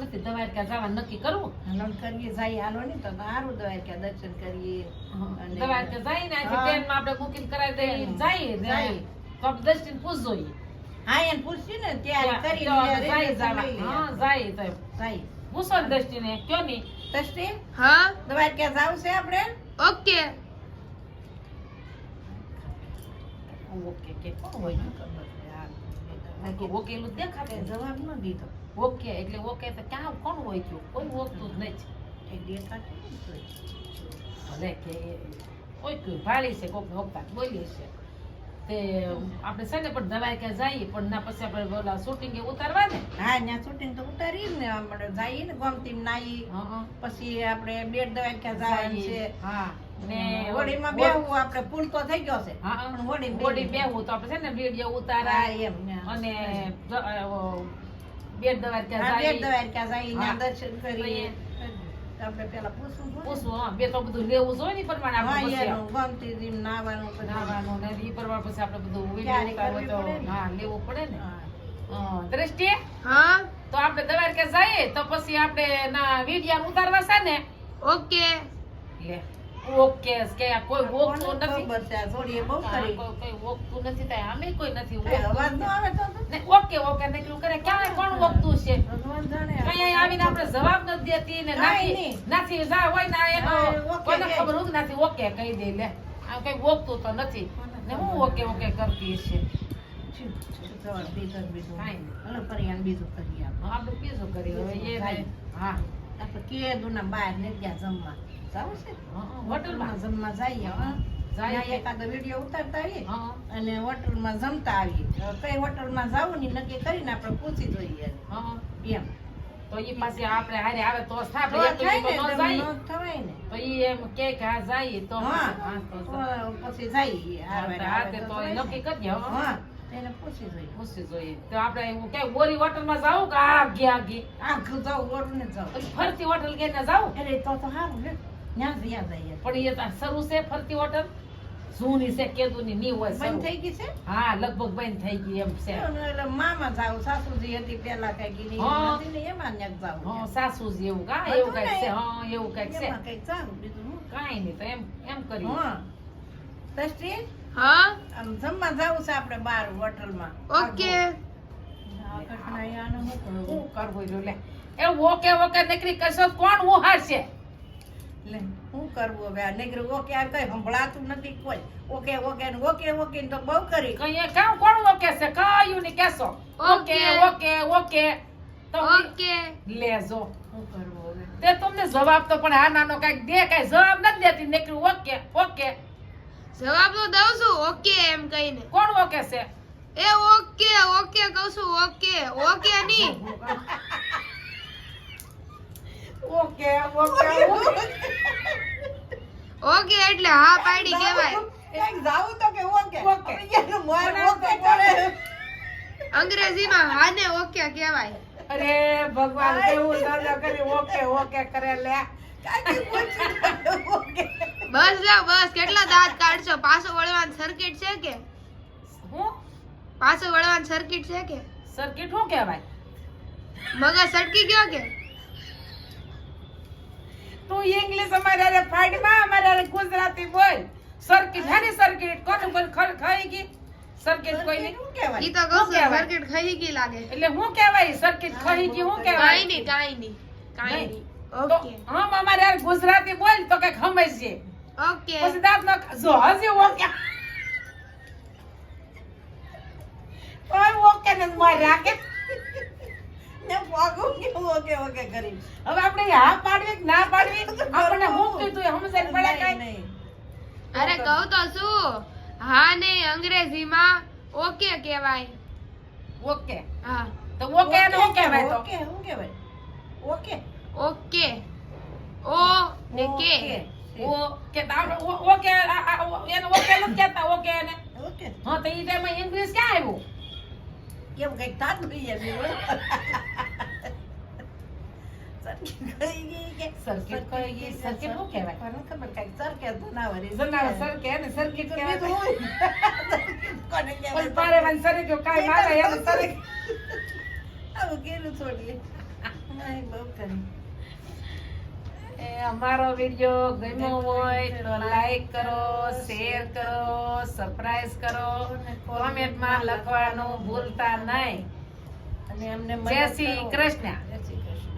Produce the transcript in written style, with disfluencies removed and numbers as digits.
પછી દ્વારકા જવાનું નક્કી કરવું. હાલો કરીએ જાય હાલો ને તો સારું દ્વારકા દર્શન કરીએ અને દ્વારકા જઈને આજે ટ્રેનમાં આપણે બુકિંગ કરાવી દઈએ જઈએ જાય. તો આપણે દર્શન પૂછજો ઈ. હા એને પૂછ્યું ને ત્યારે કરી જાય જવા. હા જાય તો જાય પૂછો ને દ્રષ્ટિને કયો ની તસ્ટી હા દ્વારકા જાવ છે આપણે ઓકે ઓકે કે કોણ હોય ને ખબર છે. ઓકે નું દેખાતે જવાબ ન દીધો ઓકે એટલે ઓકે તો ક્યાં કોણ હોય ગયું કોઈ ઓળખતું જ નથી. એ દેખાતું નથી. ભલે કે કોઈ કોઈ ભાળી છે કોક વખત બોલીએ છે તે આપણે છે ને પણ દ્વારકા જઈએ પણ ના પછી આપણે ઓલા શૂટિંગ ઉતારવા ને. હા ત્યાં શૂટિંગ તો ઉતારી ને આપણે જઈએ ને ગમતી નાઈ પછી આપણે બેટ દ્વારકા જવાનું છે હા ને હોળીમાં બેહવું આપણે પુલ તો થઈ ગયો છે હા પણ હોળી હોળી બેહવું તો આપણે છે ને વિડીયો ઉતારાય એમ અને બેટ દ્વારકા હા બેટ જઈએ દ્વારકા જઈએ હા. ત્યાં દર્શન કરીએ આપણે પેલા પૂછવું પડે. પૂછવું હા બે તો બધું લેવું જોઈએ ને ઈ પ્રમાણે હા આપણે પછી એનું ગમતી દીમ નાવાનું બધું. નાવાનું ને ઈ પ્રમાણે પછી આપણે બધું તૈયારી વિડીયો ઉતારવો કરવી તો પડે ને. હા લેવું પડે ને. હા. દ્રષ્ટિ હા તો આપણે દ્વારકા જઈએ તો પછી આપણે ના વિડીયો ઉતારવા છે ને. ઓકે લે ઓકે કે આ કોઈ વોકતું કોને નથી. ખબર છે આ છોડીએ બહુ કરી કોઈ વોકતું નથી થાય આમે કોઈ નથી કઈ અવાજ ન વોકતું. આવે તો ને ઓકે ઓકે નીકળું કરે ક્યાં કોણ વોકતું છે ભગવાન જાણે કઈ આવીને આપણે જવાબ નથી દેતી ને કાંઈ નથી નહીં. નથી જા હોય ને એનો હા, ઓકે કોઈને કહે. ખબર હું નથી ઓકે કહી દે લે આ કઈ વોકતું તો નથી ને હું ઓકે ઓકે કરતી છે. બીજું બીજું કાંઈ નહીં. હલો પરિયાન બીજું કરીએ આપણે. આપણે પીઝો કરી હવે એ જાય. હા આપણે કેદુના બહાર ને ગયા જમવા જાવું છે હોટલમાં જમવા જઈએ હા જાય ત્યાં એકાદો વિડીયો ઉતારતા આવીએ હા અને હોટલમાં જમતા આવીએ કઈ હોટલમાં જાવું ને નક્કી કરીને આપણે પૂછી જોઈએ હા એમ તો ઈ પાસે આપણે હારે આવે તો થાય તો આપણે થાય એકલું ને તો ન જમ જાય ન થવાય ને તો ઈ એમ કે હા જાય તો હા હા તો તો પછી જઈએ રાતે તો ઈ નક્કી કરજે હો. હા એને પૂછી જોઈએ પૂછી જોઈએ તો આપણે એવું કે બોરી હોટલમાં જાવું કે આગે આખું જાઉં ઓરું ને જાઉં પછી ફરતી હોટલ કે ના જાવું અરે તો સારું ને ત્યાં જઈએ પણ એ તો શરૂ છે ફરતી હોટલ જૂની છે કેદુની ની હોય બંધ શરૂ. થઈ ગઈ છે હા લગભગ બંધ થઈ ગઈ એમ છે. એટલે મામા જાવ સાસુજી હતી પેલા કઈ ગીરી હા. હતી ને એમાં ન્યા જાવ હા સાસુજી એવું કા બધું એવું કઈક ને છે હા એવું કઈક છે એમાં કઈક જાવ બીજું હું કાંઈ નહીં તો એમ કરીએ હા દ્રષ્ટિ હા આમ જમવા જાવું છે આપણે બહાર હોટલમાં ઓકે આ કઠણાયાનું શું કરવું? શું કરવું જો લે એ ઓકે ઓકે નીકળી કરશો કોણ ઉહાડશે લે શું કરવું હવે આ નીકળ્યું ઓકે આ કઈ સંભળાતું નથી કોઈ ઓકે ઓકે ને ઓકે ઓકે ને તો બહુ કરી કઈ કામ કોણ ઓકે છે કયું ની કેસો ઓકે ઓકે ઓકે તો ઓકે લેજો શું કરવું હવે તે તમને જવાબ તો પણ આ નાનો કઈક દે કઈ જવાબ નથી દેતી નીકળ્યું ઓકે ઓકે જવાબ તો દઉં છું ઓકે એમ કહીને કોણ ઓકે છે એ ઓકે ઓકે કહું છું ઓકે ઓકે નહીં ઓકે ઓકે ઓકે એટલે હા પાડી કહેવાય એક જાવું તો કે ઓકે ઓકે. એનું મોર ઓકે કરે અંગ્રેજીમાં હાને ઓકે કહેવાય અરે ભગવાન કેવું દાદા કરી ઓકે ઓકે કરે લે કાકી પૂછ્યું ઓકે બસ જાવ બસ કેટલા દાંત કાઢશો પાછો વળવાની સર્કિટ છે કે હું પાછો વળવાની સર્કિટ છે કે સર્કિટ શું કહેવાય મગજ સટકી ગયો કે તું ઇંગ્લિશ અમારે અરે ફાઈડમાં અમારે અરે ગુજરાતી બોલ સર્કિટ હે ને સર્કિટ કોનું કોઈ ખાઈ ગઈ સર્કિટ કોઈ નહીં શું કહેવાય ઈ તો કહું શું છું કહેવાય? સર્કિટ ખાઈ ગઈ લાગે એટલે હું કહેવાય સર્કિટ ખાઈ ગઈ હું કહેવાય કાઈ નહીં કાઈ નહીં કાઈ નહીં. નહીં તો ઓકે હમ અમારે યાર ગુજરાતી બોલ તો કઈક સમજશે ઓકે પછી દાંત નો જો હજી ઓકે ઓય ઓકે ને માર રાખે ને પાગું કે ઓકે ઓકે કરી હવે આપણે હા પાડવી કે ના પાડવી આપણને હું કીધું સમજણ પડે કઈ નહીં અરે કહું તો શું હા ને અંગ્રેજીમાં ઓકે કહેવાય ઓકે હા તો ઓકે ને શું કહેવાય તો ઓકે શું કહેવાય ઓકે ઓકે ઓ ને કે ઓકે તો આપણે ઓકે એને ઓકે નથી કહેતા ઓકે એને ઓકે હા તો ઈ ટાઈમમાં ઇંગ્લિશ ક્યાં આવ્યું કેમ કઈક થાતું થઈ જાય સર્કિટ કઈ ગઈ સર્કિટ શું કહેવાય કોને ખબર કઈક સરકે જનાવર જનાવર સરકે ને સર્કિટ કહેવાય કોને કોઈ કહેવાય પારે વાન સરી ગયો કાઈ મારે એને સરી બહુ કીધું થોડી બહુ કરી એ અમારો વિડીયો ગમ્યો હોય તો લાઈક કરો, શેર કરો, સબસ્ક્રાઇબ કરો, કોમેન્ટમાં લખવાનું ભૂલતા નહીં. અને એમને જય શ્રી કૃષ્ણ. જય શ્રી કૃષ્ણ.